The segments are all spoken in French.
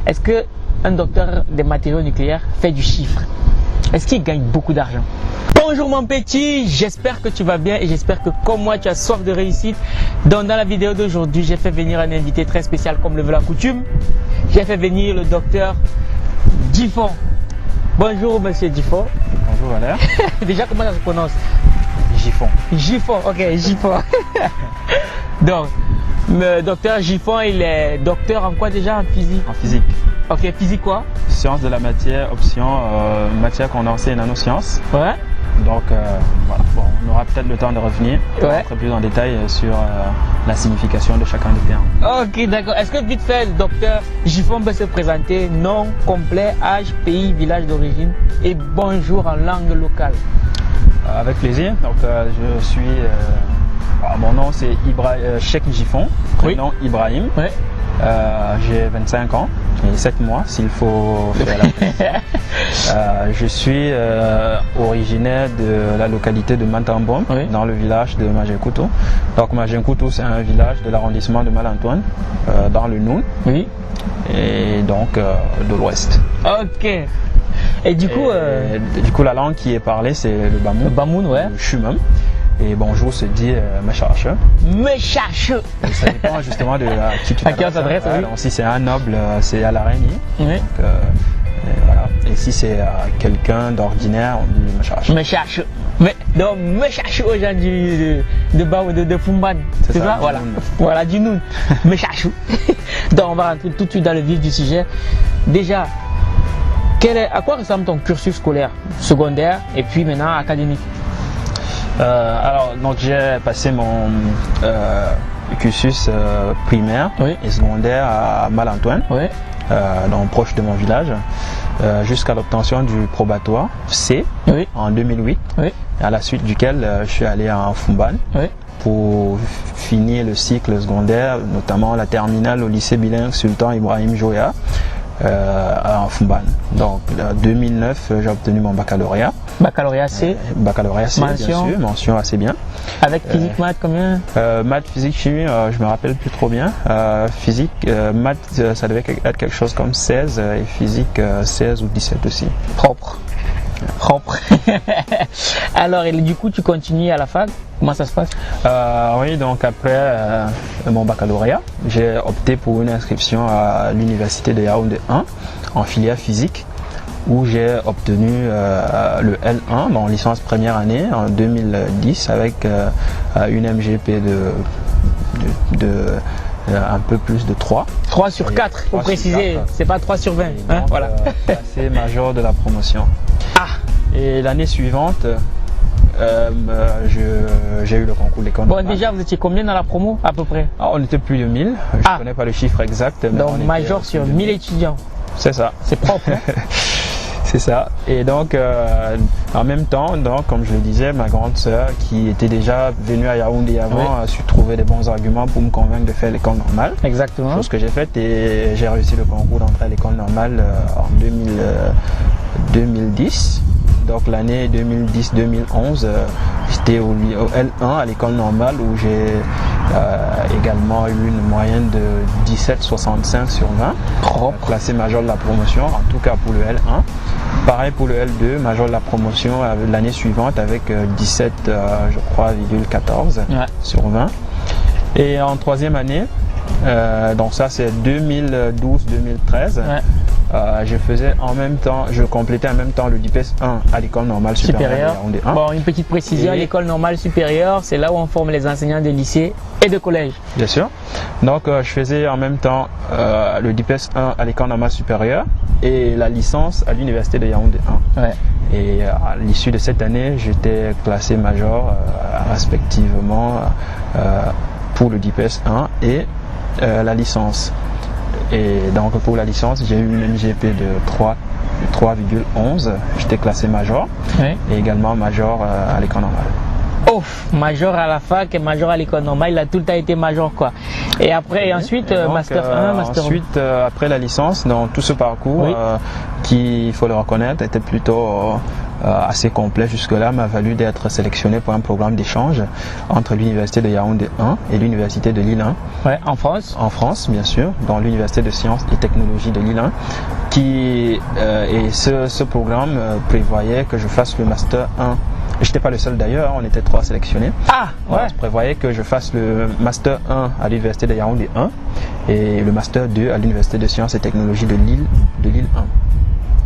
est-ce que un docteur des matériaux nucléaires fait du chiffre? Est-ce qu'il gagne beaucoup d'argent? Bonjour mon petit, j'espère que tu vas bien et j'espère que comme moi tu as soif de réussite. Donc dans la vidéo d'aujourd'hui, j'ai fait venir un invité très spécial comme le veut la coutume. J'ai fait venir le docteur Djifon. Bonjour monsieur Djifon. Bonjour Valère. Déjà comment ça se prononce? Djifon. Djifon, ok, Djifon. Donc, le docteur Djifon, il est docteur en quoi déjà? En physique? En physique. Ok, physique quoi? Sciences de la matière, option matière condensée et nanosciences. Ouais. Donc voilà, bon, on aura peut-être le temps de revenir un peu plus en détail sur la signification de chacun des termes. Ok, d'accord. Est-ce que vite fait, le docteur Djifon peut se présenter, nom complet, âge, pays, village d'origine et bonjour en langue locale? Avec plaisir. Donc je suis, mon nom c'est Cheikh Djifon, prénom Ibrahim. Oui. J'ai 25 ans et 7 mois s'il faut faire la tête. Je suis originaire de la localité de Mantambom, oui, dans le village de Majenkoutou. Donc Majenkoutou, c'est un village de l'arrondissement de Malantoine, dans le Noun, oui, et donc de l'ouest. Ok. Et du coup, la langue qui est parlée, c'est le Bamoun. Le Bamoun, ouais. Le Shumam. Et bonjour se dit Mechache. Mechache. Ça dépend justement de qui tu t'adresses. Oui. Donc si c'est un noble, c'est à l'araignée. Oui. Donc, voilà. Et si c'est quelqu'un d'ordinaire, on dit Mechache. Mechache. Donc Mechache aujourd'hui de Fumban. C'est ça? Voilà. Voilà, du Noun. Mechache. Donc on va rentrer tout de suite dans le vif du sujet. Déjà, à quoi ressemble ton cursus scolaire, secondaire et puis maintenant académique? Alors, donc j'ai passé mon cursus primaire, oui, et secondaire à Malantoine, oui, donc proche de mon village, jusqu'à l'obtention du probatoire C, oui, en 2008, oui, à la suite duquel je suis allé en Fumban, oui, pour finir le cycle secondaire, notamment la terminale au lycée bilingue Sultan Ibrahim Joya, en Fumban. Donc en 2009, j'ai obtenu mon baccalauréat. Baccalauréat C. Baccalauréat C, mention, bien sûr, mention assez bien. Avec physique, maths, combien? Maths, physique, chimie, je me rappelle plus trop bien. Physique, maths, ça devait être quelque chose comme 16 et physique 16 ou 17 aussi. Propre. Propre. Alors, et du coup, tu continues à la fac? Comment ça se passe? Oui, donc après mon baccalauréat, j'ai opté pour une inscription à l'université de Yaoundé 1 en filière physique, où j'ai obtenu le L1, donc licence première année en 2010 avec une MGP de un peu plus de 3. 3 sur 4, pour préciser, c'est pas 3 sur 20. Hein, voilà. C'est major de la promotion. Ah. Et l'année suivante, j'ai eu le concours de l'école. Bon, déjà, vous étiez combien dans la promo à peu près? On était plus de 1000, je ne connais pas le chiffre exact. Mais donc major sur 1000 étudiants. C'est ça. C'est propre. Hein? C'est ça. Et donc, en même temps, donc, comme je le disais, ma grande sœur, qui était déjà venue à Yaoundé avant, oui, a su trouver des bons arguments pour me convaincre de faire l'école normale. Exactement. Chose que j'ai faite et j'ai réussi le concours d'entrée à l'école normale en 2010. Donc l'année 2010-2011, j'étais au L1 à l'école normale où j'ai également eu une moyenne de 17,65 sur 20. Classé major de la promotion, en tout cas pour le L1. Pareil pour le L2, major de la promotion l'année suivante avec 17, je crois, 14 sur 20. Et en troisième année, donc ça c'est 2012-2013. Je faisais en même temps, je complétais en même temps le DIPES 1 à l'école normale supérieure. Bon, une petite précision, l'école normale supérieure, c'est là où on forme les enseignants des lycées et de collège. Bien sûr. Donc je faisais en même temps le DIPES 1 à l'école normale supérieure et la licence à l'université de Yaoundé 1. Ouais. Et à l'issue de cette année, j'étais classé major respectivement pour le DIPES 1 et la licence. Et donc pour la licence, j'ai eu une MGP de 3,11. J'étais classé major, oui, et également major à l'école normale. Oh, major à la fac et major à l'école normale, il a tout le temps été major quoi. Et après, et ensuite, donc, master 1, master 2. Ensuite, après la licence, dans tout ce parcours, oui, qui, il faut le reconnaître, était plutôt assez complet jusque-là m'a valu d'être sélectionné pour un programme d'échange entre l'université de Yaoundé 1 et l'université de Lille 1. Ouais, en France. En France, bien sûr, dans l'université de sciences et technologies de Lille 1, et ce programme prévoyait que je fasse le master 1. Je n'étais pas le seul d'ailleurs, on était 3 sélectionnés. Ah, ouais. Je prévoyais que je fasse le master 1 à l'université de Yaoundé 1 et le master 2 à l'université de sciences et technologies de Lille 1.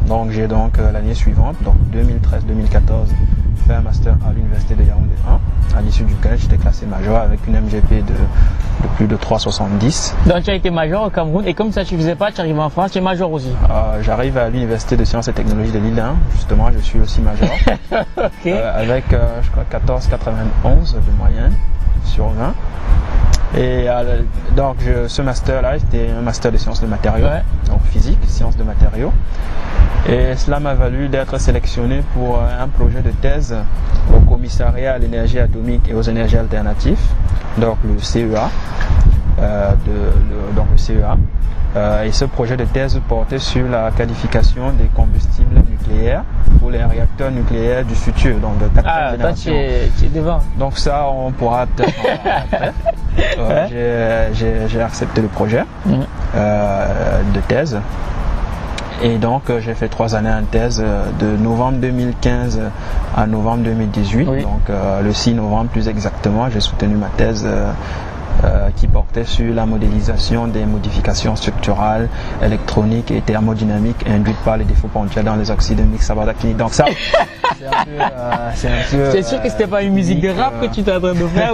Donc j'ai l'année suivante, donc 2013-2014, fait un master à l'université de Yaoundé 1, à l'issue duquel j'étais classé major avec une MGP de plus de 3,70. Donc tu as été major au Cameroun et comme ça tu faisais pas, tu arrives en France, tu es major aussi. J'arrive à l'université de sciences et technologies de Lille 1, justement je suis aussi major, okay. Avec je crois 14,91 de moyenne sur 20. Et donc ce master-là, c'était un master de sciences de matériaux, ouais. Donc physique, sciences de matériaux. Et cela m'a valu d'être sélectionné pour un projet de thèse au commissariat à l'énergie atomique et aux énergies alternatives, donc le CEA. Et ce projet de thèse portait sur la qualification des combustibles nucléaires pour les réacteurs nucléaires du futur, donc de 4e génération. Tu es devant. Donc ça, on pourra peut-être après. J'ai accepté le projet de thèse. Et donc j'ai fait 3 années en thèse de novembre 2015 à novembre 2018. Oui. Donc le 6 novembre plus exactement, j'ai soutenu ma thèse qui portait sur la modélisation des modifications structurales, électroniques et thermodynamiques induites par les défauts ponctuels dans les oxydes mixtes sabordactiniques. Donc ça, c'est un peu... C'est sûr que c'était pas une musique de rap que tu étais en train de faire.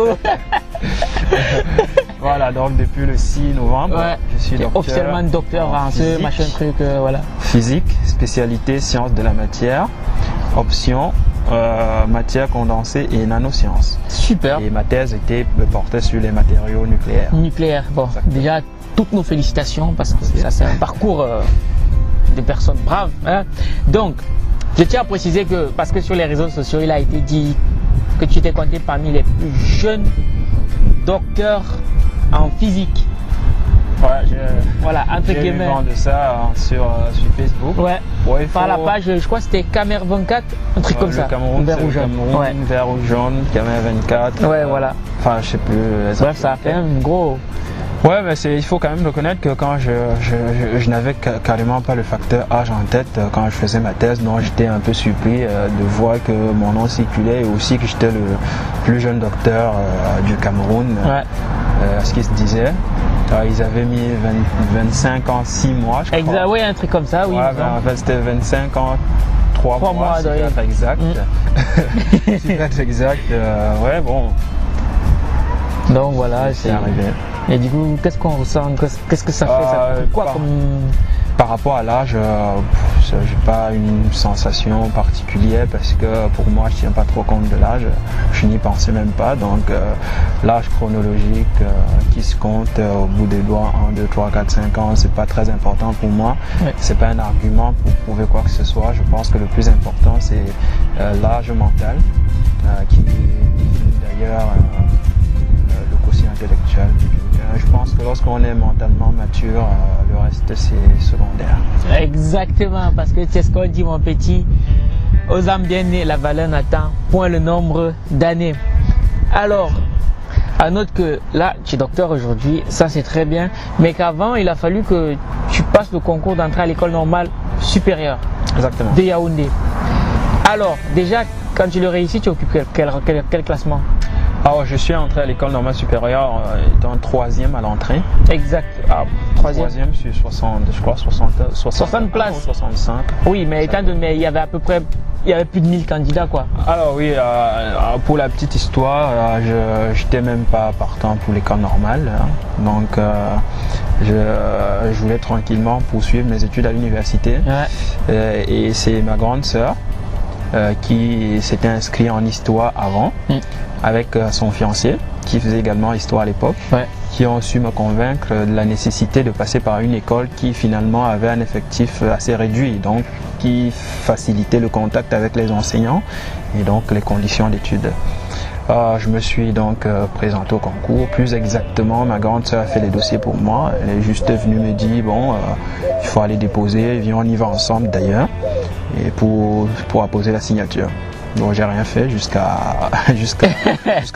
Voilà, donc depuis le 6 novembre, ouais, je suis docteur. Officiellement docteur en ce machin truc, voilà. Physique, spécialité sciences de la matière, option matière condensée et nanosciences. Super. Et ma thèse portait sur les matériaux nucléaires. Nucléaire, bon, exactement. Déjà toutes nos félicitations parce que ça c'est un parcours de personnes braves. Hein. Donc, je tiens à préciser que, parce que sur les réseaux sociaux, il a été dit que tu étais compté parmi les plus jeunes docteurs en physique. Ouais, voilà, entre guillemets. J'ai vu de ça sur Facebook. Ouais. Ouais, par la page, je crois que c'était Camer 24, un truc comme ça. Cameroun, vert ou jaune. Ouais. Vert ou jaune, Camer 24. Ouais, voilà. Enfin, je sais plus. Bref, ça a fait un gros. Ouais, mais il faut quand même reconnaître que quand je n'avais carrément pas le facteur âge en tête quand je faisais ma thèse, donc j'étais un peu surpris de voir que mon nom circulait et aussi que j'étais le plus jeune docteur du Cameroun. Ouais. Ce qui se disait. Ils avaient mis 25 ans, 6 mois, je crois. Exact, oui, un truc comme ça, oui. Ouais, en fait, c'était 25 ans, 3 mois, si être exact. Si être exact, ouais, bon. Donc voilà, c'est arrivé. Et du coup, qu'est-ce qu'on ressent? Qu'est-ce que ça fait ça quoi comme... Par rapport à l'âge, j'ai pas une sensation particulière parce que pour moi, je tiens pas trop compte de l'âge. Je n'y pensais même pas. Donc, l'âge chronologique qui se compte au bout des doigts, 1, 2, 3, 4, 5 ans, c'est pas très important pour moi. Ouais. C'est pas un argument pour prouver quoi que ce soit. Je pense que le plus important, c'est l'âge mental qui définit d'ailleurs le quotient intellectuel. Je pense que lorsqu'on est mentalement mature, le reste c'est secondaire. Exactement, parce que c'est ce qu'on dit mon petit, aux âmes bien nées, la valeur n'attend point le nombre d'années. Alors, à note que là, tu es docteur aujourd'hui, ça c'est très bien, mais qu'avant il a fallu que tu passes le concours d'entrée à l'école normale supérieure. Exactement. De Yaoundé. Alors, déjà, quand tu le réussis, tu occupes quel classement? Alors, je suis entré à l'école normale supérieure étant 3e à l'entrée. Exact. 3e sur 60, je crois 60 places. 65. Oui, mais étant donné, il y avait à peu près, il y avait plus de 1000 candidats, quoi. Alors oui, pour la petite histoire, je n'étais même pas partant pour l'école normale. Hein. Donc, je voulais tranquillement poursuivre mes études à l'université. Ouais. Et c'est ma grande sœur qui s'était inscrite en histoire avant. Avec son fiancé, qui faisait également histoire à l'époque, ouais. Qui ont su me convaincre de la nécessité de passer par une école qui finalement avait un effectif assez réduit, donc qui facilitait le contact avec les enseignants et donc les conditions d'études. Je me suis donc présenté au concours. Plus exactement, ma grande sœur a fait les dossiers pour moi. Elle est juste venue me dire, bon, il faut aller déposer, viens, on y va ensemble d'ailleurs. et pour apposer la signature. Donc j'ai rien fait jusqu'à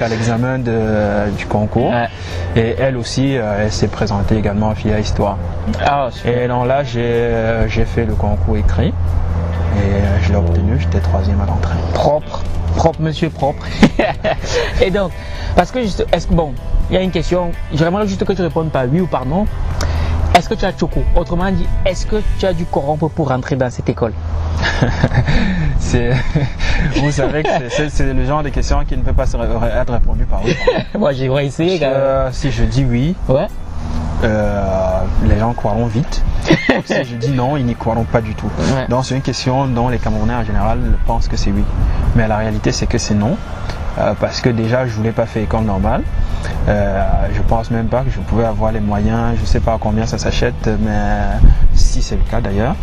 l'examen du concours. Ouais. Et elle aussi, elle s'est présentée également en filière histoire. Ah, et donc là, j'ai fait le concours écrit et je l'ai obtenu. J'étais 3e à l'entrée. Propre, monsieur, propre. Et donc, parce que bon, il y a une question. J'aimerais juste que tu répondes par oui ou par non. Est-ce que tu as choco? Autrement dit, est-ce que tu as dû corrompre pour rentrer dans cette école? Vous savez que c'est le genre de questions qui ne peut pas être répondues par oui. Moi, j'ai essayé. Si je dis oui, ouais. Les gens croiront vite. Si je dis non, ils n'y croiront pas du tout. Ouais. Donc c'est une question dont les Camerounais en général pensent que c'est oui. Mais la réalité c'est que c'est non. Parce que déjà je voulais pas faire école normale. Je pense même pas que je pouvais avoir les moyens. Je sais pas combien ça s'achète, mais si c'est le cas d'ailleurs,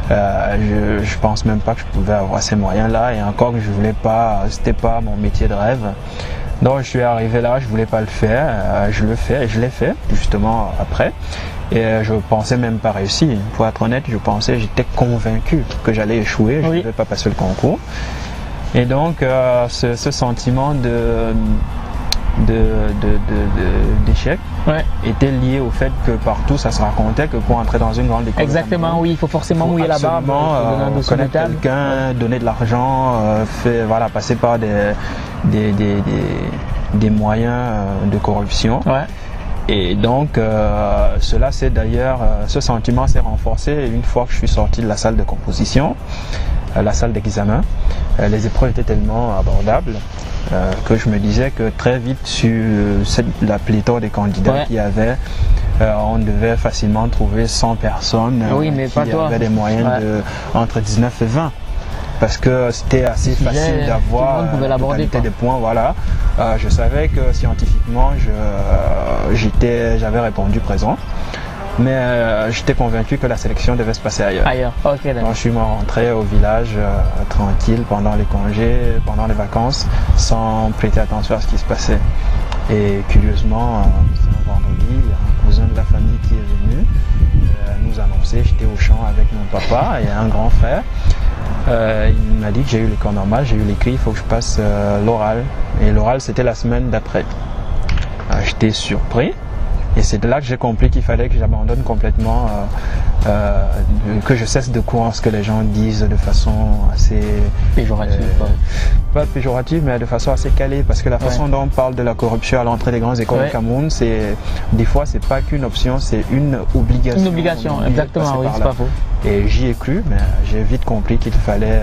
je pense même pas que je pouvais avoir ces moyens là. Et encore que je voulais pas, c'était pas mon métier de rêve. Donc je suis arrivé là, je voulais pas le faire, je le fais, et je l'ai fait justement après. Et je pensais même pas réussir. Pour être honnête, j'étais convaincu que j'allais échouer, je ne vais pas passer le concours. Et donc ce sentiment d'échec était lié au fait que partout ça se racontait que pour entrer dans une grande école, exactement, oui, il faut forcément mouiller la barbe, connaître quelqu'un, donner de l'argent, passer par des moyens de corruption. Ouais. Et donc cela c'est d'ailleurs, ce sentiment s'est renforcé une fois que je suis sorti de la salle de composition, la salle d'examen. Les épreuves étaient tellement abordables que je me disais que très vite sur la pléthore des candidats qu'il y avait, on devait facilement trouver 100 personnes qui avaient des moyennes entre 19 et 20. Parce que c'était assez facile d'avoir des points. Voilà. Je savais que scientifiquement, j'avais répondu présent. Mais j'étais convaincu que la sélection devait se passer ailleurs. Okay, donc je suis rentré au village tranquille pendant les congés, pendant les vacances, sans prêter attention à ce qui se passait. Et curieusement, c'est un vendredi, il y a un cousin de la famille qui est venu nous annoncer. J'étais au champ avec mon papa et un grand frère. Il m'a dit que j'ai eu l'école normale, j'ai eu l'écrit, il faut que je passe l'oral. Et l'oral, c'était la semaine d'après. J'étais surpris. Et c'est de là que j'ai compris qu'il fallait que j'abandonne complètement, que je cesse de croire ce que les gens disent de façon assez péjorative. Pas péjorative, mais de façon assez calée, parce que la façon dont on parle de la corruption à l'entrée des grandes écoles du Cameroun, des fois c'est pas qu'une option, c'est une obligation. Une obligation, exactement, oui, c'est pas faux. Et j'y ai cru, mais j'ai vite compris qu'il fallait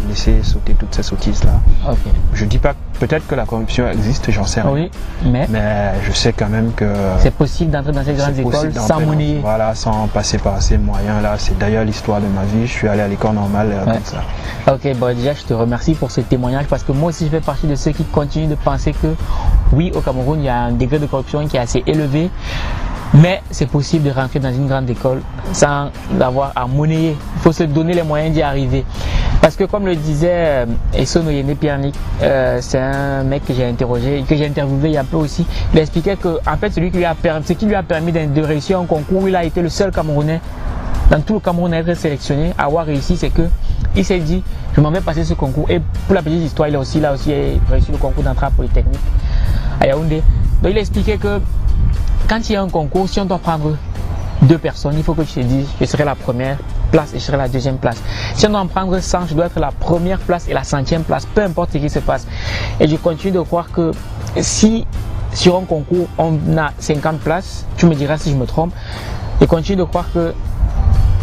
laisser sauter toutes ces sottises-là. Okay. Je dis pas, peut-être que la corruption existe, j'en sais rien. Oui, mais je sais quand même que c'est possible d'entrer dans ces grandes écoles sans monnaie. Voilà, sans passer par ces moyens-là. C'est d'ailleurs l'histoire de ma vie. Je suis allé à l'école normale comme ça. Ok, bon, déjà, je te remercie pour ce témoignage parce que moi aussi, je fais partie de ceux qui continuent de penser que oui, au Cameroun, il y a un degré de corruption qui est assez élevé. Mais c'est possible de rentrer dans une grande école sans avoir à monnayer. Il faut se donner les moyens d'y arriver. Parce que comme le disait Esson Oyene Pierre-Nic, c'est un mec que j'ai interrogé, que j'ai interviewé il y a peu aussi. Il expliquait que en fait, ce qui lui a permis de réussir un concours, il a été le seul Camerounais dans tout le Cameroun à être sélectionné, à avoir réussi, c'est que il s'est dit, je m'en vais passer ce concours. Et pour la petite histoire, il a aussi réussi le concours d'entrée à Polytechnique à Yaoundé. Donc il expliquait que quand il y a un concours, si on doit prendre 2 personnes, il faut que tu te dises, je serai la première place et je serai la deuxième place. Si on doit en prendre 100, je dois être la première place et la 100e place, peu importe ce qui se passe. Et je continue de croire que si sur un concours, on a 50 places, tu me diras si je me trompe, je continue de croire que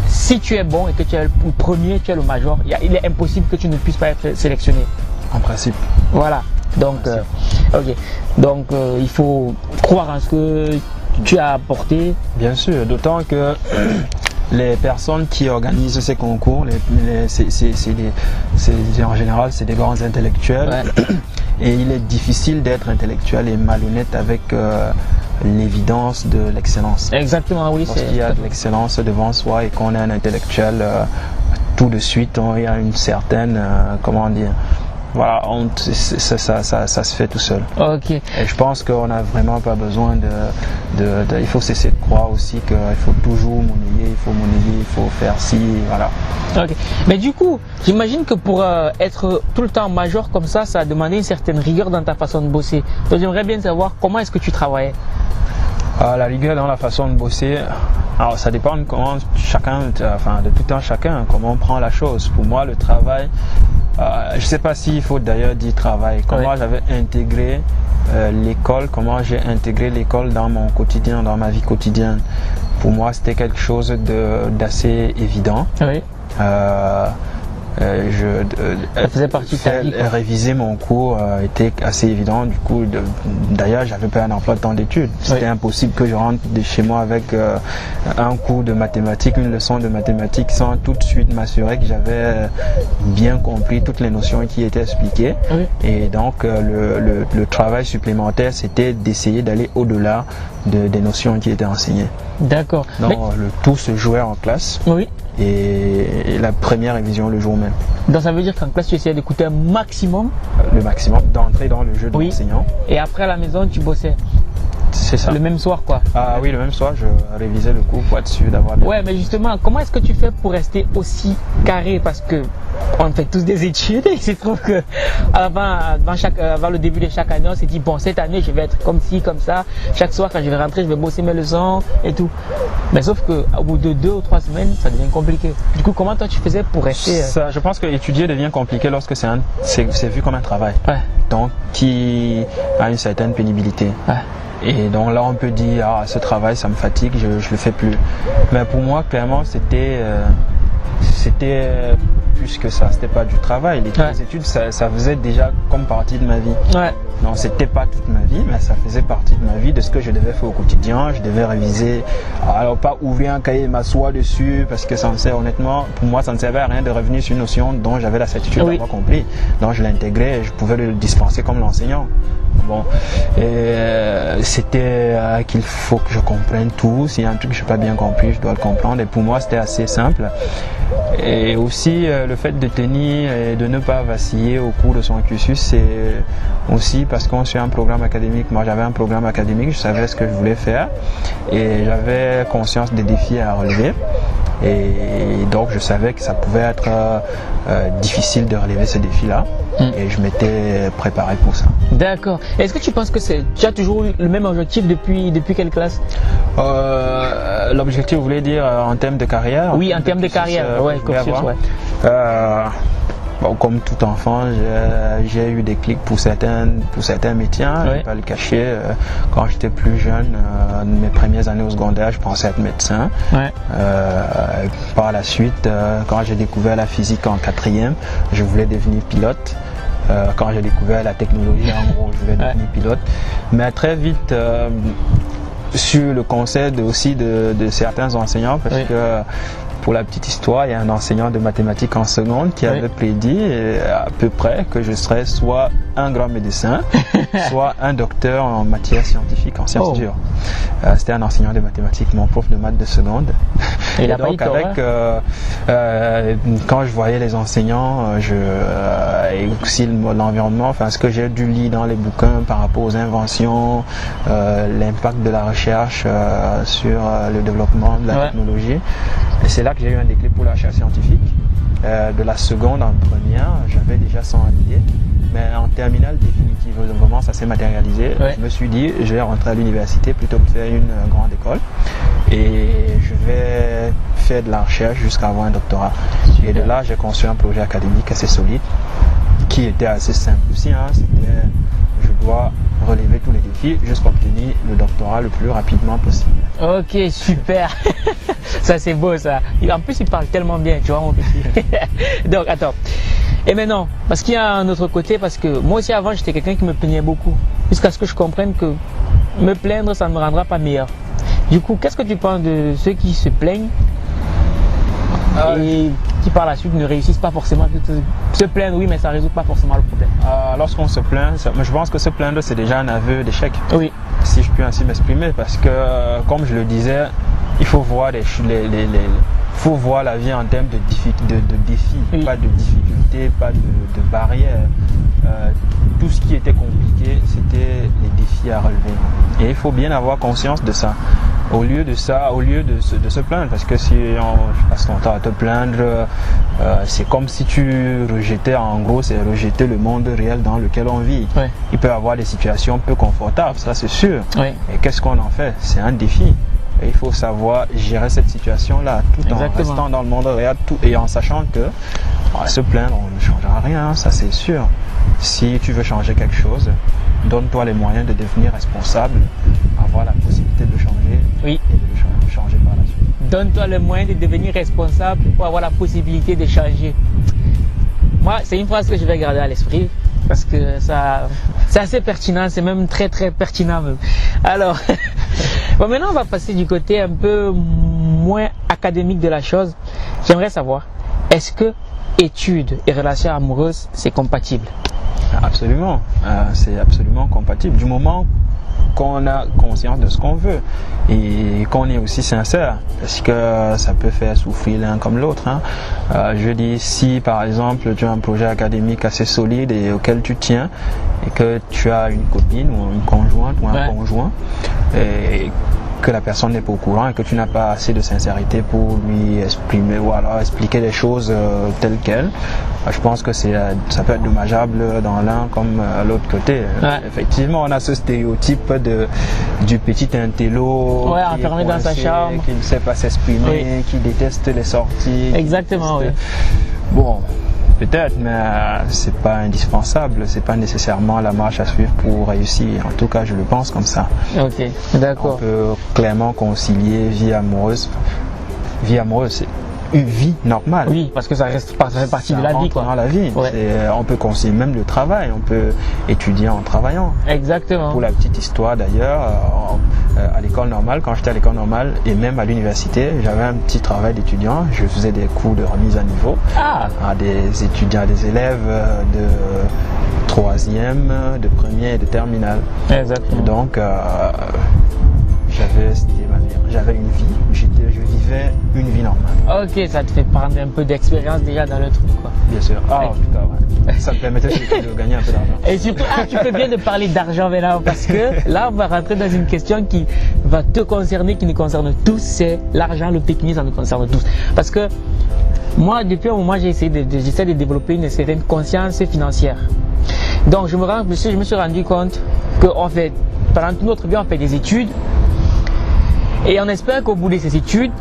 si tu es bon et que tu es le premier, tu es le major, il est impossible que tu ne puisses pas être sélectionné. En principe. Voilà. Donc, il faut croire en ce que tu as apporté. Bien sûr, d'autant que les personnes qui organisent ces concours, en général, c'est des grands intellectuels. Et il est difficile d'être intellectuel et malhonnête avec l'évidence de l'excellence. Exactement, oui. Lorsqu'il y a de l'excellence devant soi et qu'on est un intellectuel, tout de suite, il y a une certaine, voilà, ça se fait tout seul. Ok. Et je pense qu'on n'a vraiment pas besoin il faut cesser de croire aussi qu'il faut toujours monnayer, il faut faire ci, voilà. Ok. Mais du coup, j'imagine que pour être tout le temps major comme ça a demandé une certaine rigueur dans ta façon de bosser. Donc j'aimerais bien savoir comment est-ce que tu travaillais. La rigueur dans la façon de bosser, alors ça dépend de comment chacun, de tout un chacun, comment on prend la chose. Pour moi, le travail, je ne sais pas s'il faut d'ailleurs dire travail. Comment j'avais intégré l'école, comment j'ai intégré l'école dans mon quotidien, dans ma vie quotidienne. Pour moi, c'était quelque chose d'assez évident. Oui. Ça faisait partie de ta vie, quoi. Réviser mon cours était assez évident. Du coup, d'ailleurs, j'avais pas un emploi de temps d'études. C'était impossible que je rentre de chez moi avec un cours de mathématiques, une leçon de mathématiques, sans tout de suite m'assurer que j'avais bien compris toutes les notions qui étaient expliquées. Oui. Et donc, le travail supplémentaire, c'était d'essayer d'aller au-delà des notions qui étaient enseignées. D'accord. Donc, le tout se jouait en classe. Oui. Et la première révision le jour même. Donc ça veut dire qu'en classe tu essayais d'écouter un maximum. Le maximum, d'entrer dans le jeu de l'enseignant. Et après à la maison tu bossais. C'est ça. Le même soir quoi. Ah oui, le même soir je révisais le cours pour être sûr d'avoir bien. Ouais, mais justement, comment est-ce que tu fais pour rester aussi carré? Parce que on fait tous des études et il se trouve que avant le début de chaque année on s'est dit bon, cette année je vais être comme ci, comme ça. Chaque soir quand je vais rentrer je vais bosser mes leçons et tout. Mais sauf qu'au bout de 2 ou 3 semaines ça devient compliqué. Du coup, comment toi tu faisais pour rester ça, je pense que étudier devient compliqué lorsque c'est vu comme un travail. Ouais. Donc qui a une certaine pénibilité. Ouais. Et donc là on peut dire ce travail ça me fatigue, je le fais plus. Mais pour moi clairement c'était plus que ça, c'était pas du travail. Les études ça faisait déjà comme partie de ma vie. Ouais. Non, c'était pas toute ma vie, mais ça faisait partie de ma vie, de ce que je devais faire au quotidien. Je devais réviser, alors pas ouvrir un cahier et m'asseoir dessus, parce que honnêtement, pour moi ça ne servait à rien de revenir sur une notion dont j'avais la certitude d'avoir compris. Donc je l'intégrais et je pouvais le dispenser comme l'enseignant. Bon, c'était qu'il faut que je comprenne tout. S'il y a un truc que je n'ai pas bien compris, je dois le comprendre. Et pour moi, c'était assez simple. Et aussi, le fait de tenir et de ne pas vaciller au cours de son cursus, c'est aussi parce qu'on suit un programme académique. Moi, j'avais un programme académique, je savais ce que je voulais faire et j'avais conscience des défis à relever. Et donc, je savais que ça pouvait être difficile de relever ces défis-là. Et je m'étais préparé pour ça. D'accord. Est-ce que tu penses que tu as toujours eu le même objectif depuis quelle classe? L'objectif, vous voulez dire en termes de carrière? Oui, en termes de carrière. Bon, comme tout enfant, j'ai eu des clics pour certains métiers, je ne vais pas le cacher. Quand j'étais plus jeune, mes premières années au secondaire, je pensais être médecin. Ouais. Par la suite, quand j'ai découvert la physique en 4e, je voulais devenir pilote. Quand j'ai découvert la technologie, en gros, je voulais devenir pilote. Mais très vite, sur le conseil aussi de certains enseignants, parce que pour la petite histoire, il y a un enseignant de mathématiques en seconde qui avait prédit à peu près que je serais soit un grand médecin, soit un docteur en matière scientifique, en sciences dures. C'était un enseignant de mathématiques, mon prof de maths de seconde. Et donc quand je voyais les enseignants et aussi l'environnement, enfin ce que j'ai dû lire dans les bouquins par rapport aux inventions, l'impact de la recherche sur le développement de la technologie, et c'est là que j'ai eu un déclic pour la recherche scientifique. De la seconde en première, j'avais déjà 100 l'idée, mais en terminale définitivement ça s'est matérialisé. Je me suis dit, je vais rentrer à l'université plutôt que de faire une grande école et je vais faire de la recherche jusqu'à avoir un doctorat. Et de là, j'ai conçu un projet académique assez solide qui était assez simple aussi. C'était, je dois relever tous les défis jusqu'à obtenir le doctorat le plus rapidement possible. Ok, super. Ça c'est beau ça. En plus il parle tellement bien, tu vois mon petit. Donc attends. Et maintenant, parce qu'il y a un autre côté, parce que moi aussi avant j'étais quelqu'un qui me plaignait beaucoup. Jusqu'à ce que je comprenne que me plaindre ça ne me rendra pas meilleur. Du coup, qu'est-ce que tu penses de ceux qui se plaignent et qui par la suite ne réussissent pas forcément? Se plaindre oui, mais ça ne résout pas forcément le problème. Lorsqu'on se plaint, je pense que se plaindre c'est déjà un aveu d'échec. Oui. Si je puis ainsi m'exprimer, parce que comme je le disais, il faut voir faut voir la vie en termes de défis, Oui. pas de difficultés, pas de barrières. Tout ce qui était compliqué, c'était les défis à relever. Et il faut bien avoir conscience de ça. Au lieu de se plaindre, parce que si on passe ton temps à te plaindre, c'est comme si tu rejetais, en gros, c'est rejeter le monde réel dans lequel on vit. Ouais. Il peut y avoir des situations peu confortables, ça c'est sûr. Ouais. Et qu'est-ce qu'on en fait? C'est un défi. Et il faut savoir gérer cette situation-là tout en Exactement. restant dans le monde réel et en sachant que se plaindre, on ne changera rien, ça c'est sûr. Si tu veux changer quelque chose, donne-toi les moyens de devenir responsable, avoir la possibilité de changer Oui. et de le changer par la suite. Donne-toi le moyen de devenir responsable pour avoir la possibilité de changer. Moi, c'est une phrase que je vais garder à l'esprit parce que ça, c'est assez pertinent, c'est même très pertinent même. Alors, bon, maintenant on va passer du côté un peu moins académique de la chose. J'aimerais savoir, est-ce que études et relations amoureuses, c'est compatible? Absolument, c'est absolument compatible du moment qu'on a conscience de ce qu'on veut et qu'on est aussi sincère, parce que ça peut faire souffrir l'un comme l'autre. Je dis, si par exemple tu as un projet académique assez solide et auquel tu tiens et que tu as une copine ou une conjointe ou un conjoint et que la personne n'est pas au courant et que tu n'as pas assez de sincérité pour lui exprimer ou alors expliquer les choses telles quelles, je pense que ça peut être dommageable dans l'un comme l'autre côté. Ouais. Effectivement, on a ce stéréotype du petit intello qui est enfermé dans sa coincé, chambre, qui ne sait pas s'exprimer, qui déteste les sorties. Exactement, oui. Bon, peut-être, mais c'est pas indispensable, c'est pas nécessairement la marche à suivre pour réussir. En tout cas, je le pense comme ça. Ok, On d'accord. peut clairement concilier vie amoureuse. Vie amoureuse, c'est une vie normale. Oui, parce que ça fait partie Ça de la vie, rentre quoi. dans la vie. Ouais. On peut concilier même le travail, on peut étudier en travaillant. Exactement. Pour la petite histoire d'ailleurs, à l'école normale, quand j'étais à l'école normale et même à l'université, j'avais un petit travail d'étudiant. Je faisais des cours de remise à niveau Ah, à des étudiants, à des élèves de troisième, de première et de terminale. Et exactement. donc, j'avais une vie, je vivais une vie normale. Ok, ça te fait prendre un peu d'expérience déjà dans le truc, quoi. Bien sûr. En tout cas, ouais. Ça me permettait surtout de gagner un peu d'argent. Et surtout, tu fais bien de parler d'argent maintenant parce que là, on va rentrer dans une question qui va te concerner, qui nous concerne tous, c'est l'argent, le pécunier, ça nous concerne tous. Parce que moi, depuis un moment, j'essaie de développer une certaine conscience financière. Donc, je me suis rendu compte que pendant toute notre vie, on fait des études et on espère qu'au bout de ces études,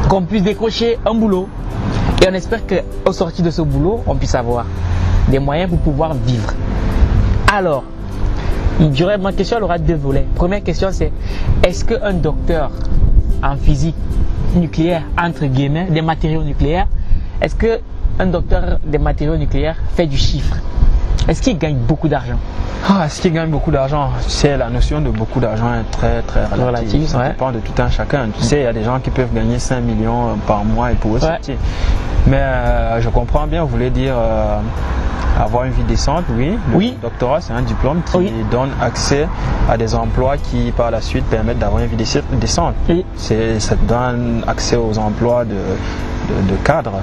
qu'on puisse décrocher un boulot. Et on espère qu'au sorti de ce boulot, on puisse avoir des moyens pour pouvoir vivre. Alors, ma question elle aura deux volets. Première question, c'est est-ce qu'un docteur en physique nucléaire, entre guillemets, des matériaux nucléaires, est-ce qu'un docteur des matériaux nucléaires fait du chiffre? Est-ce qu'il gagne beaucoup d'argent? Est-ce qu'il gagne beaucoup d'argent? C'est la notion de beaucoup d'argent est très relative. Ça dépend de tout un chacun. Tu sais, il y a des gens qui peuvent gagner 5 millions par mois et pour eux c'est petit. Mais je comprends bien, vous voulez dire avoir une vie décente, oui. Le doctorat, c'est un diplôme qui donne accès à des emplois qui par la suite permettent d'avoir une vie décente. Oui. Ça te donne accès aux emplois de cadre.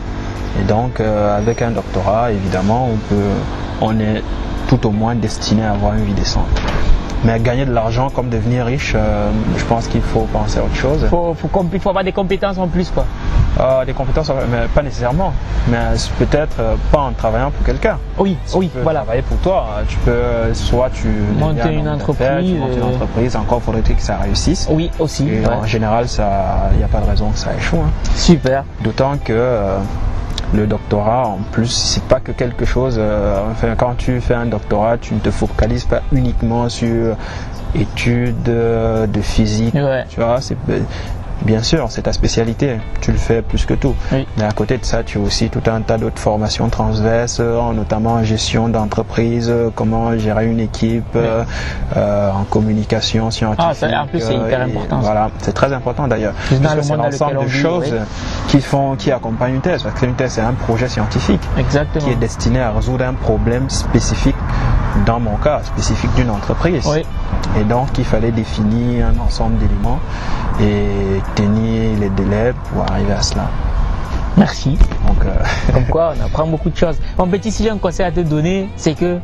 Et donc avec un doctorat, évidemment, on est tout au moins destiné à avoir une vie décente. Mais gagner de l'argent comme devenir riche, je pense qu'il faut penser à autre chose. Il faut avoir des compétences en plus, quoi. Des compétences, mais pas nécessairement. Mais peut-être pas en travaillant pour quelqu'un. Oui, voilà. Travailler pour toi. Tu peux, soit tu monter une entreprise, encore faudrait-il que ça réussisse. Oui, aussi. Et en général, il n'y a pas de raison que ça échoue. Super. D'autant que le doctorat, en plus, c'est pas que quelque chose. Quand tu fais un doctorat, tu ne te focalises pas uniquement sur études de physique. Ouais. Tu vois, bien sûr, c'est ta spécialité, tu le fais plus que tout. Oui. Mais à côté de ça, tu as aussi tout un tas d'autres formations transverses, notamment en gestion d'entreprise, comment gérer une équipe, en communication scientifique. En plus, c'est hyper important. Voilà, c'est très important d'ailleurs. C'est l'ensemble de choses qui accompagnent une thèse, parce qu'une thèse, c'est un projet scientifique qui est destiné à résoudre un problème spécifique dans mon cas, spécifique d'une entreprise. Oui. Et donc, il fallait définir un ensemble d'éléments et tenir les délais pour arriver à cela. Merci. Donc, Comme quoi, on apprend beaucoup de choses. Mon petit, si j'ai un conseil à te donner, c'est que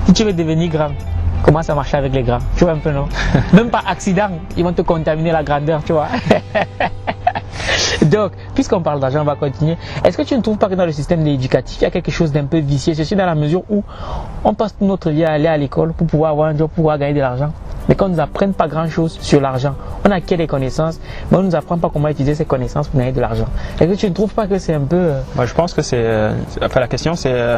si tu veux devenir grand, commence à marcher avec les grands. Tu vois un peu, non? Même par accident, ils vont te contaminer la grandeur, tu vois. Donc, puisqu'on parle d'argent, on va continuer. Est-ce que tu ne trouves pas que dans le système éducatif, il y a quelque chose d'un peu vicieux? Ceci dans la mesure où on passe toute notre vie à aller à l'école pour pouvoir avoir un job, pour pouvoir gagner de l'argent. Mais qu'on ne nous apprenne pas grand-chose sur l'argent. On acquiert des connaissances, mais on ne nous apprend pas comment utiliser ces connaissances pour gagner de l'argent. Est-ce que tu ne trouves pas que c'est un peu... Moi, je pense que la question, c'est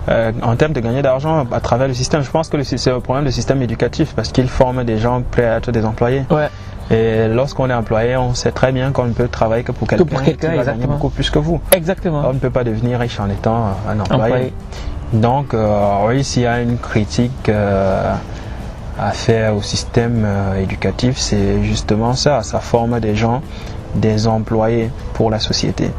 en termes de gagner d'argent à travers le système. Je pense que c'est un problème du système éducatif parce qu'il forme des gens prêts à être des employés. Ouais. Et lorsqu'on est employé, on sait très bien qu'on ne peut travailler que pour quelqu'un qui va gagner beaucoup plus que vous. Exactement. On ne peut pas devenir riche en étant un employé. Donc, oui, s'il y a une critique à faire au système éducatif, c'est justement ça. Ça forme des gens, des employés pour la société.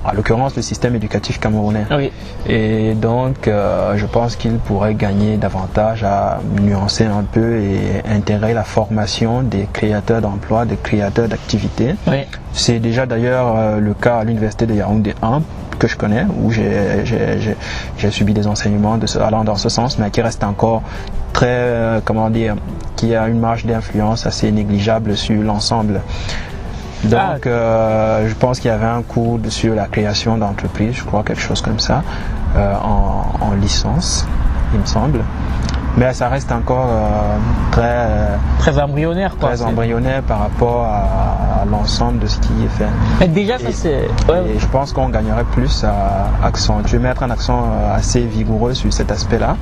En l'occurrence, le système éducatif camerounais. Oui. Et donc, je pense qu'il pourrait gagner davantage à nuancer un peu et intégrer la formation des créateurs d'emplois, des créateurs d'activités. Oui. C'est déjà d'ailleurs le cas à l'université de Yaoundé 1 que je connais, où j'ai subi des enseignements allant dans ce sens, mais qui reste encore très, qui a une marge d'influence assez négligeable sur l'ensemble. Donc, je pense qu'il y avait un cours sur la création d'entreprises, je crois, quelque chose comme ça, en licence, il me semble. Mais ça reste encore très embryonnaire, quoi. Très embryonnaire par rapport à l'ensemble de ce qui est fait. Mais déjà, ça c'est... Ouais. Et je pense qu'on gagnerait plus à accentuer, mettre un accent assez vigoureux sur cet aspect-là,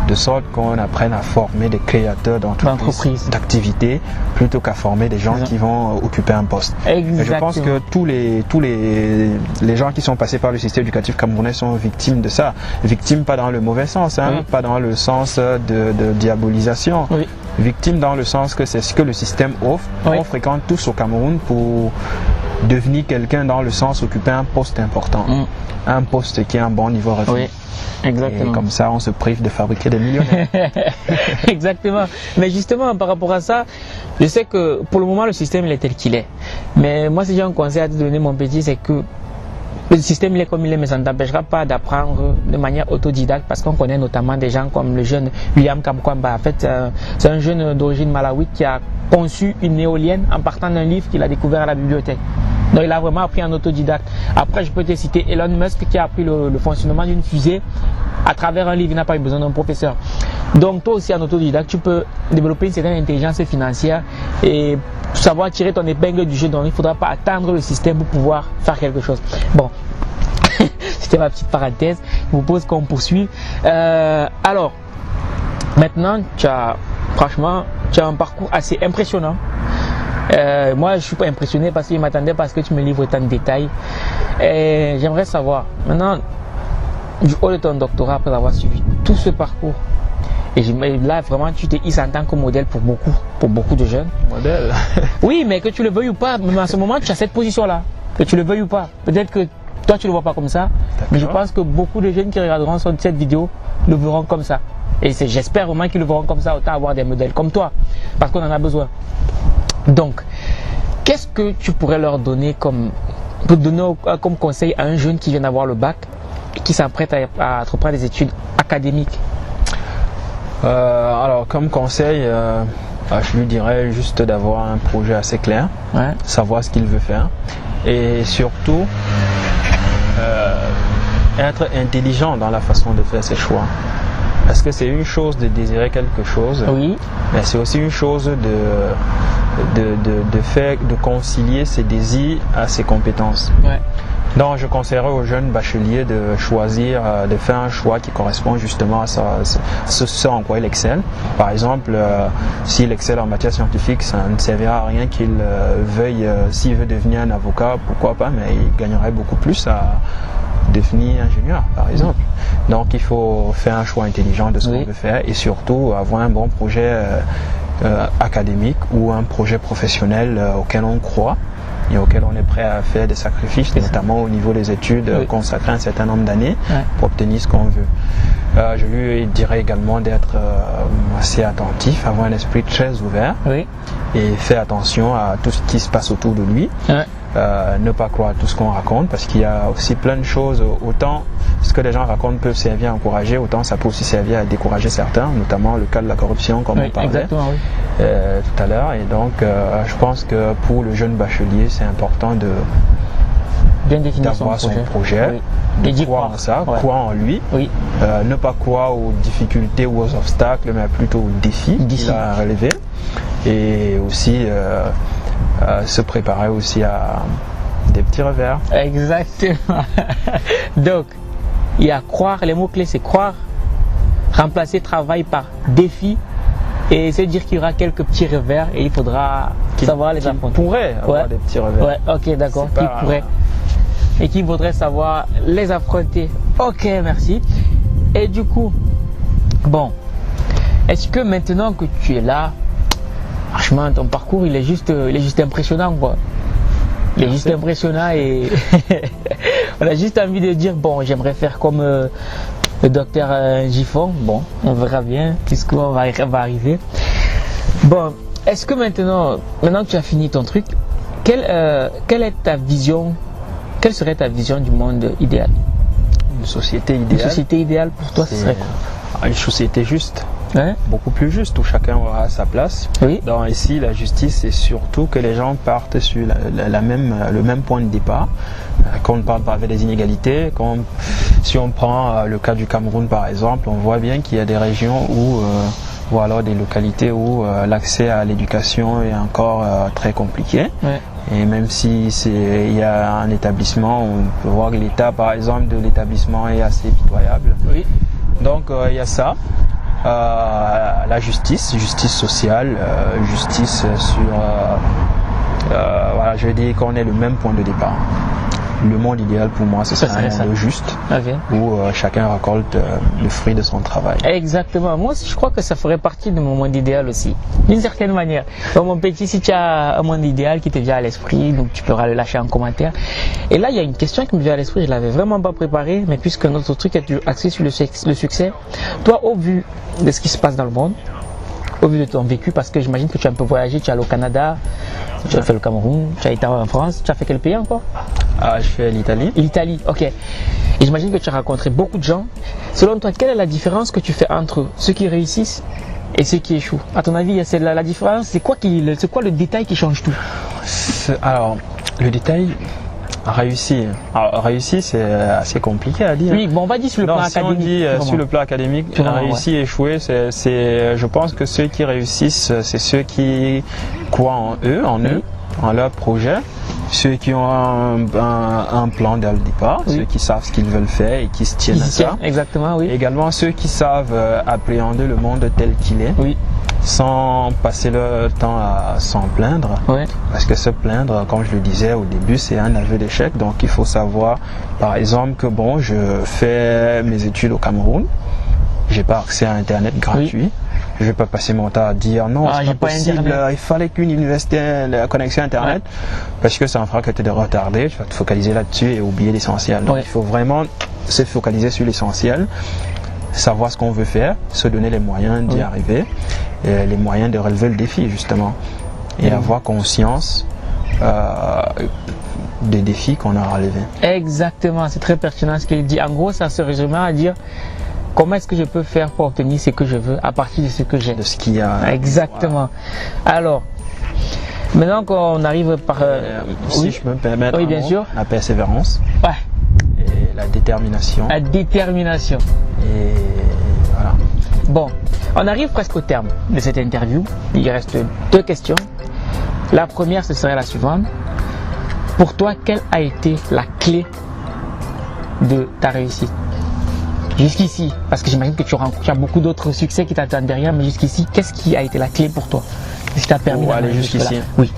de sorte qu'on apprenne à former des créateurs d'entreprises, d'activités, plutôt qu'à former des gens qui vont occuper un poste. Exactement. Et je pense que tous les gens qui sont passés par le système éducatif camerounais sont victimes de ça. Victimes pas dans le mauvais sens, hein, oui. Pas dans le sens de diabolisation. Oui. Victime dans le sens que c'est ce que le système offre. Oui. On fréquente tous au Cameroun pour devenir quelqu'un dans le sens occuper un poste important. Un poste qui a un bon niveau revenu. Oui. Exactement. Et comme ça, on se prive de fabriquer des millionnaires. Exactement. Mais justement, par rapport à ça, je sais que pour le moment, le système il est tel qu'il est. Mais moi, si j'ai un conseil à te donner, mon petit, c'est que le système il est comme il est, mais ça ne t'empêchera pas d'apprendre de manière autodidacte, parce qu'on connaît notamment des gens comme le jeune William Kamkwamba. En fait, c'est un jeune d'origine malawite qui a conçu une éolienne en partant d'un livre qu'il a découvert à la bibliothèque. Donc il a vraiment appris en autodidacte. Après, je peux te citer Elon Musk qui a appris le fonctionnement d'une fusée à travers un livre. Il n'a pas eu besoin d'un professeur. Donc toi aussi en autodidacte, tu peux développer une certaine intelligence financière et savoir tirer ton épingle du jeu. Donc il ne faudra pas attendre le système pour pouvoir faire quelque chose. Bon, c'était ma petite parenthèse. Je vous propose qu'on poursuive. Alors, maintenant, tu as un parcours assez impressionnant. Moi, je suis pas impressionné parce qu'il m'attendait parce que tu me livres tant de détails. J'aimerais savoir, maintenant, du haut de ton doctorat, après avoir suivi tout ce parcours, et là, vraiment, tu te hisses en tant que modèle pour beaucoup de jeunes. Modèle. Oui, mais que tu le veuilles ou pas, même à ce moment, tu as cette position-là. Que tu le veuilles ou pas. Peut-être que toi, tu le vois pas comme ça, mais je pense que beaucoup de jeunes qui regarderont cette vidéo le verront comme ça. Et j'espère vraiment qu'ils le verront comme ça, autant avoir des modèles comme toi, parce qu'on en a besoin. Donc, qu'est-ce que tu pourrais leur donner comme conseil à un jeune qui vient d'avoir le bac et qui s'apprête à entreprendre des études académiques? Alors, comme conseil, je lui dirais juste d'avoir un projet assez clair, savoir ce qu'il veut faire et surtout être intelligent dans la façon de faire ses choix. Parce que c'est une chose de désirer quelque chose, oui, mais c'est aussi une chose de concilier ses désirs à ses compétences. Ouais. Donc je conseillerais aux jeunes bacheliers de choisir, de faire un choix qui correspond justement à ce en quoi il excelle. Par exemple, s'il excelle en matière scientifique, ça ne servira à rien qu'il veuille, s'il veut devenir un avocat, pourquoi pas, mais il gagnerait beaucoup plus à devenir ingénieur, par exemple. Donc il faut faire un choix intelligent de ce qu'on veut faire et surtout avoir un bon projet académique ou un projet professionnel auquel on croit et auquel on est prêt à faire des sacrifices, notamment au niveau des études, Oui. consacrer un certain nombre d'années Ouais. pour obtenir ce qu'on veut. Je lui dirais également d'être assez attentif, avoir un esprit très ouvert Oui. et faire attention à tout ce qui se passe autour de lui. Ouais. Ne pas croire à tout ce qu'on raconte, parce qu'il y a aussi plein de choses. Autant ce que les gens racontent peut servir à encourager, autant ça peut aussi servir à décourager certains, notamment le cas de la corruption, comme Oui, on parlait exactement, oui. tout à l'heure. Et donc je pense que pour le jeune bachelier, c'est important Bien définir d'avoir son projet, Oui. de Et d'y croire croire. en ça, Ouais. croire en lui, Oui. ne pas croire aux difficultés ou aux obstacles, mais plutôt aux défis qu'il a à relever, et aussi se préparer aussi à des petits revers. Exactement. Donc, il y a croire, les mots-clés c'est croire, remplacer travail par défi et se dire qu'il y aura quelques petits revers et il faudra savoir les affronter. Pourrait avoir Ouais. des petits revers. Ouais, ok, d'accord, C'est qui pas- pourrait et qu'il faudrait savoir les affronter. Ok, merci. Et du coup, bon, est-ce que maintenant que tu es là, franchement, ton parcours il est juste impressionnant quoi. Il est juste impressionnant et on a juste envie de dire bon, j'aimerais faire comme le docteur Giffon. Bon, on verra bien puisqu'on va arriver. Bon, est-ce que maintenant que tu as fini ton truc, quelle est ta vision? Quelle serait ta vision du monde idéal? Une société Une idéale. société idéale pour toi, ce serait quoi? Une société juste, Hein? beaucoup plus juste, où chacun aura sa place. Oui. Dans ici, la justice, c'est surtout que les gens partent sur le même point de départ, qu'on ne parle pas avec des inégalités. Si on prend le cas du Cameroun par exemple, on voit bien qu'il y a des régions ou alors des localités où l'accès à l'éducation est encore très compliqué. Ouais. Et même si il y a un établissement, on peut voir que l'état par exemple de l'établissement est assez pitoyable. Oui. Donc il y a ça. La justice sociale, justice sur, voilà, je vais dire qu'on est le même point de départ. Le monde idéal pour moi, ce serait un monde juste, Ok. où chacun récolte le fruit de son travail. Exactement. Moi aussi, je crois que ça ferait partie de mon monde idéal aussi, d'une certaine manière. Donc, mon petit, si tu as un monde idéal qui te vient à l'esprit, donc tu pourras le lâcher en commentaire. Et là, il y a une question qui me vient à l'esprit, je l'avais vraiment pas préparée, mais puisque notre truc est axé sur le succès, toi, au vu de ce qui se passe dans le monde, au vu de ton vécu, parce que j'imagine que tu as un peu voyagé, tu es allé au Canada, tu as fait le Cameroun, tu as été en France, tu as fait quel pays encore? Je fais l'Italie. L'Italie, ok. Et j'imagine que tu as rencontré beaucoup de gens. Selon toi, quelle est la différence que tu fais entre ceux qui réussissent et ceux qui échouent? À ton avis, c'est la différence, c'est quoi le détail qui change tout? Alors, le détail, réussir. Alors, réussir, c'est assez compliqué à dire. Oui, bon, on va dire sur le plan Si on académique. dit vraiment. sur le plan académique, Vraiment, réussir, échouer, je pense que ceux qui réussissent, c'est ceux qui croient en eux, en leur projet, ceux qui ont un plan dès le départ, Oui. ceux qui savent ce qu'ils veulent faire et qui se tiennent à ça. Exactement, oui. Également ceux qui savent appréhender le monde tel qu'il est, Oui, sans passer leur temps à s'en plaindre. ouais. Parce que se plaindre, comme je le disais au début, c'est un aveu d'échec. Donc il faut savoir, par exemple, que bon, je fais mes études au Cameroun, j'ai pas accès à Internet gratuit. Je vais pas passer mon temps à dire non, c'est j'ai pas possible, Internet. il fallait qu'une université ait la connexion Internet, parce que ça en fera que tu es retardé, tu vas te focaliser là-dessus et oublier l'essentiel. Donc Ouais. il faut vraiment se focaliser sur l'essentiel, savoir ce qu'on veut faire, se donner les moyens d'y arriver, et les moyens de relever le défi justement, et avoir conscience des défis qu'on a relevés. Exactement, c'est très pertinent ce qu'il dit. En gros, ça se résume à dire comment est-ce que je peux faire pour obtenir ce que je veux à partir de ce que j'ai. De ce qu'il y a. Exactement. Alors, maintenant qu'on arrive par... Si je peux me permettre, Oui, un bien mot, sûr. la persévérance Ouais, et la détermination. la détermination. Et voilà. Bon, on arrive presque au terme de cette interview. Il reste 2 questions. La première, ce serait la suivante. Pour toi, quelle a été la clé de ta réussite jusqu'ici? Parce que j'imagine que tu as beaucoup d'autres succès qui t'attendent derrière, mais jusqu'ici, qu'est-ce qui a été la clé pour toi? Qu'est-ce qui t'a permis Pour aller d'arriver jusqu'ici. jusque-là? Oui.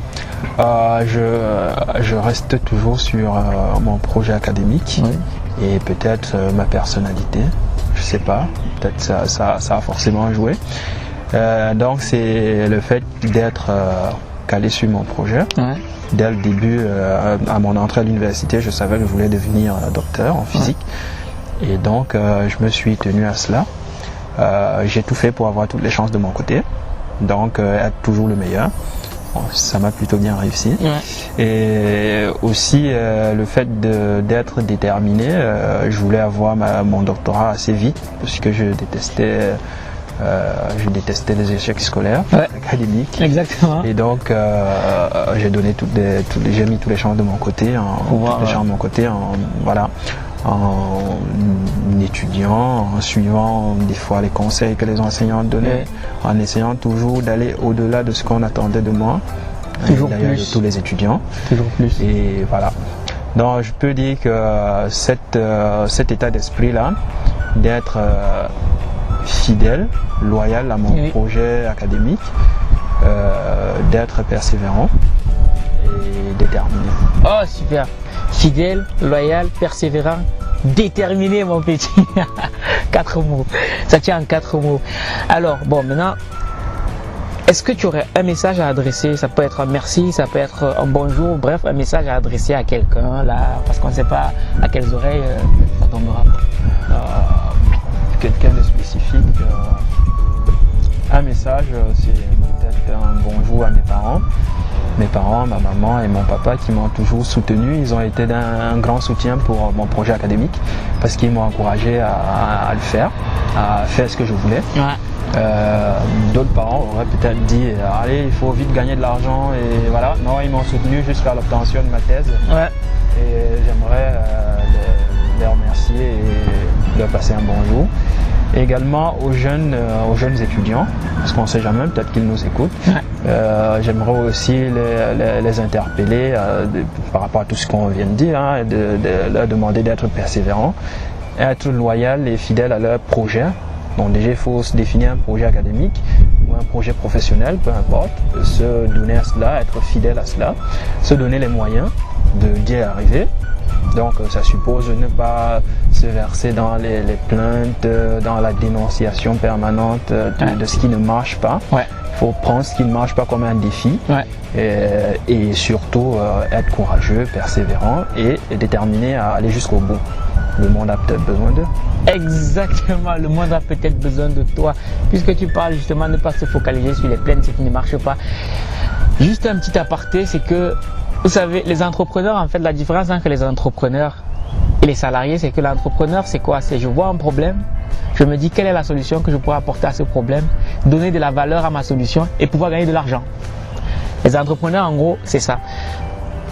Je reste toujours sur mon projet académique et peut-être ma personnalité. Je sais pas. Peut-être ça a forcément joué. Donc c'est le fait d'être calé sur mon projet. Ouais. Dès le début, à mon entrée à l'université, je savais que je voulais devenir docteur en physique. Et donc, je me suis tenu à cela. J'ai tout fait pour avoir toutes les chances de mon côté. Donc, être toujours le meilleur. Bon, ça m'a plutôt bien réussi. Ouais. Et aussi, le fait d'être déterminé, je voulais avoir mon doctorat assez vite parce que je détestais les échecs scolaires, académiques. Exactement. Et donc, j'ai donné j'ai mis toutes les chances de mon côté, en étudiant, en suivant des fois les conseils que les enseignants donnaient, en essayant toujours d'aller au-delà de ce qu'on attendait de moi, toujours d'ailleurs plus. de tous les étudiants. Toujours plus. Et voilà. Donc, je peux dire que cet état d'esprit-là, d'être fidèle, loyal à mon projet académique, d'être persévérant et déterminé. Oh, super. Fidèle, loyal, persévérant, déterminé, mon petit. 4 mots. Ça tient en 4 mots. Alors, bon, maintenant, est-ce que tu aurais un message à adresser? Ça peut être un merci, ça peut être un bonjour, bref, un message à adresser à quelqu'un, là, parce qu'on ne sait pas à quelles oreilles ça tombera. Quelqu'un de spécifique. Un message, c'est peut-être un bonjour à mes parents. Mes parents, ma maman et mon papa qui m'ont toujours soutenu, ils ont été d'un grand soutien pour mon projet académique parce qu'ils m'ont encouragé à le faire, à faire ce que je voulais. Ouais. D'autres parents auraient peut-être dit allez, il faut vite gagner de l'argent et voilà. Non, ils m'ont soutenu jusqu'à l'obtention de ma thèse. Ouais. Et j'aimerais les remercier et leur passer un bonjour. Et également aux jeunes étudiants, parce qu'on ne sait jamais, peut-être qu'ils nous écoutent. Ouais. J'aimerais aussi les interpeller par rapport à tout ce qu'on vient de dire, hein, et de leur demander d'être persévérants, être loyal et fidèle à leur projet. Donc déjà, il faut se définir un projet académique ou un projet professionnel, peu importe, se donner à cela, être fidèle à cela, se donner les moyens d'y arriver. Donc ça suppose de ne pas se verser dans les plaintes, dans la dénonciation permanente de ce qui ne marche pas. Ouais. Il faut prendre ce qui ne marche pas comme un défi. Ouais. Et surtout être courageux, persévérant et déterminé à aller jusqu'au bout. Le monde a peut-être besoin d'eux. Exactement, le monde a peut-être besoin de toi. Puisque tu parles justement de ne pas se focaliser sur les plaintes, ce qui ne marche pas. Juste un petit aparté, c'est que vous savez, les entrepreneurs, en fait, la différence entre les entrepreneurs et les salariés, c'est que l'entrepreneur, c'est quoi? C'est je vois un problème, je me dis quelle est la solution que je pourrais apporter à ce problème, donner de la valeur à ma solution et pouvoir gagner de l'argent. Les entrepreneurs, en gros, c'est ça.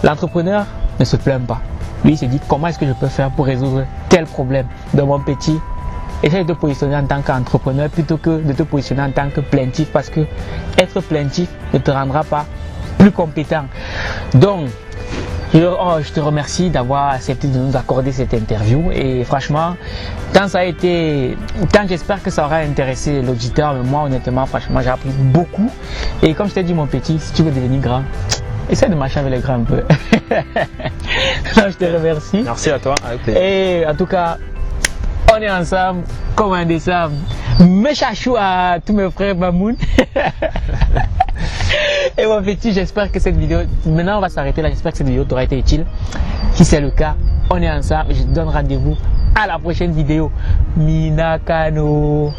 L'entrepreneur ne se plaint pas. Lui, il se dit comment est-ce que je peux faire pour résoudre tel problème de mon petit. Essaye de te positionner en tant qu'entrepreneur plutôt que de te positionner en tant que plaintif, parce que être plaintif ne te rendra pas plus compétent. Donc, je te remercie d'avoir accepté de nous accorder cette interview et franchement, tant j'espère que ça aura intéressé l'auditeur, mais moi honnêtement, franchement, j'ai appris beaucoup. Et comme je t'ai dit, mon petit, si tu veux devenir grand, essaie de marcher avec les grands un peu. Non, je te remercie. Merci à toi, avec plaisir. Et en tout cas, on est ensemble comme un décembre. Mes chachous à tous mes frères Mamoun. Et mon petit, j'espère que cette vidéo, maintenant on va s'arrêter là, j'espère que cette vidéo t'aura été utile. Si c'est le cas, on est ensemble et je te donne rendez-vous à la prochaine vidéo. Minakano.